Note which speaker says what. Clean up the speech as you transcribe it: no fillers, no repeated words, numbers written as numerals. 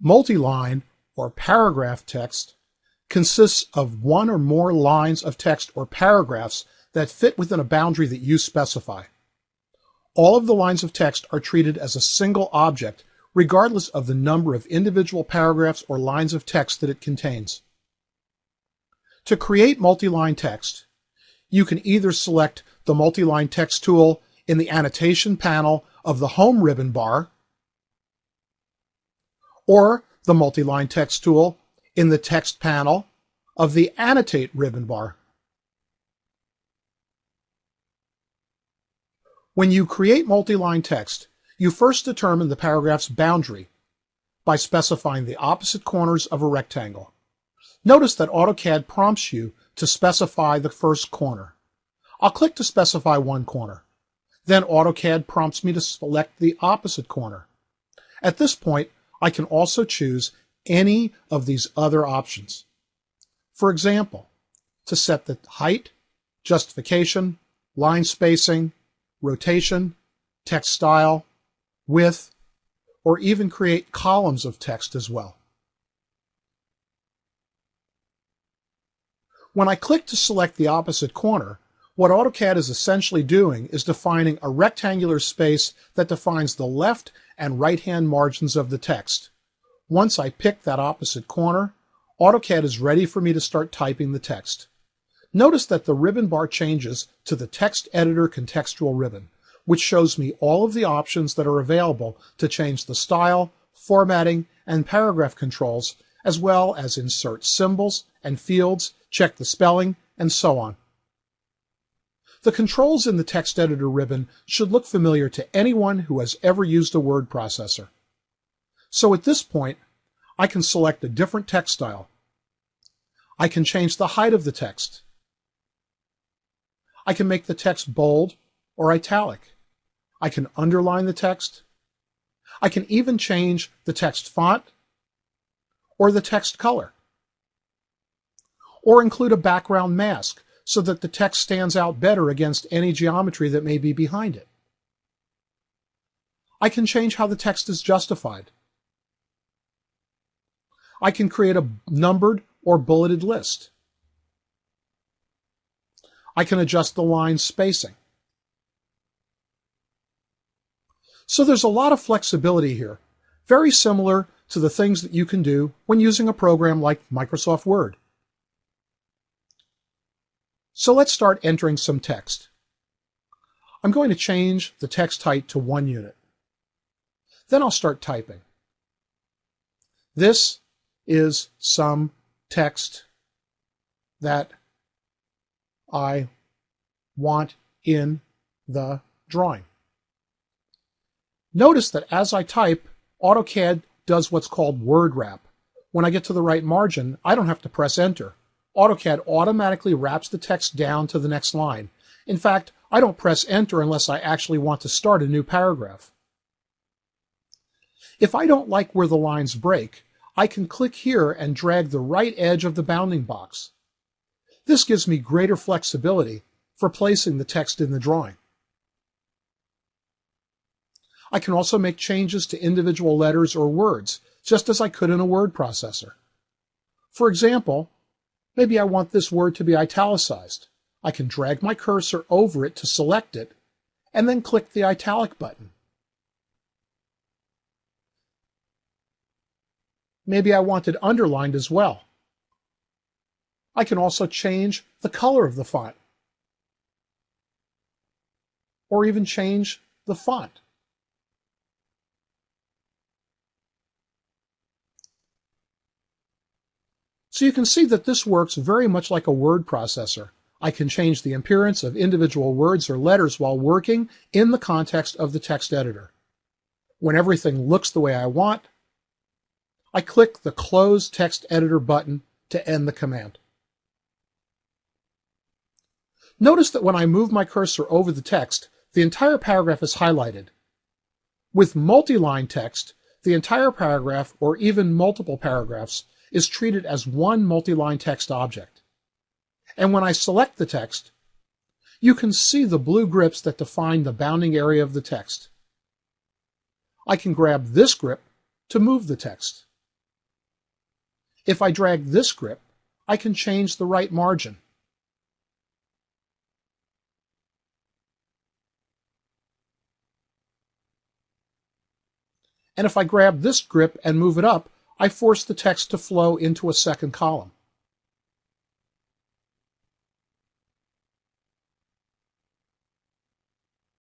Speaker 1: Multiline, or paragraph text, consists of one or more lines of text or paragraphs that fit within a boundary that you specify. All of the lines of text are treated as a single object, regardless of the number of individual paragraphs or lines of text that it contains. To create multiline text, you can either select the Multiline Text tool in the Annotation panel of the Home ribbon bar, or the Multiline Text tool in the Text panel of the Annotate ribbon bar. When you create multiline text, you first determine the paragraph's boundary by specifying the opposite corners of a rectangle. Notice that AutoCAD prompts you to specify the first corner. I'll click to specify one corner. Then AutoCAD prompts me to select the opposite corner. At this point, I can also choose any of these other options. For example, to set the height, justification, line spacing, rotation, text style, width, or even create columns of text as well. When I click to select the opposite corner, what AutoCAD is essentially doing is defining a rectangular space that defines the left and right-hand margins of the text. Once I pick that opposite corner, AutoCAD is ready for me to start typing the text. Notice that the ribbon bar changes to the Text Editor contextual ribbon, which shows me all of the options that are available to change the style, formatting, and paragraph controls, as well as insert symbols and fields, check the spelling, and so on. The controls in the Text Editor ribbon should look familiar to anyone who has ever used a word processor. So at this point, I can select a different text style. I can change the height of the text. I can make the text bold or italic. I can underline the text. I can even change the text font or the text color, or include a background mask so that the text stands out better against any geometry that may be behind it. I can change how the text is justified. I can create a numbered or bulleted list. I can adjust the line spacing. So there's a lot of flexibility here, very similar to the things that you can do when using a program like Microsoft Word. So let's start entering some text. I'm going to change the text height to 1 unit. Then I'll start typing. This is some text that I want in the drawing. Notice that as I type, AutoCAD does what's called word wrap. When I get to the right margin, I don't have to press enter. AutoCAD automatically wraps the text down to the next line. In fact, I don't press enter unless I actually want to start a new paragraph. If I don't like where the lines break, I can click here and drag the right edge of the bounding box. This gives me greater flexibility for placing the text in the drawing. I can also make changes to individual letters or words, just as I could in a word processor. For example, maybe I want this word to be italicized. I can drag my cursor over it to select it, and then click the italic button. Maybe I want it underlined as well. I can also change the color of the font, or even change the font. So you can see that this works very much like a word processor. I can change the appearance of individual words or letters while working in the context of the text editor. When everything looks the way I want, I click the Close Text Editor button to end the command. Notice that when I move my cursor over the text, the entire paragraph is highlighted. With multi-line text, the entire paragraph, or even multiple paragraphs, is treated as one multi-line text object. And when I select the text, you can see the blue grips that define the bounding area of the text. I can grab this grip to move the text. If I drag this grip, I can change the right margin. And if I grab this grip and move it up, I force the text to flow into a second column.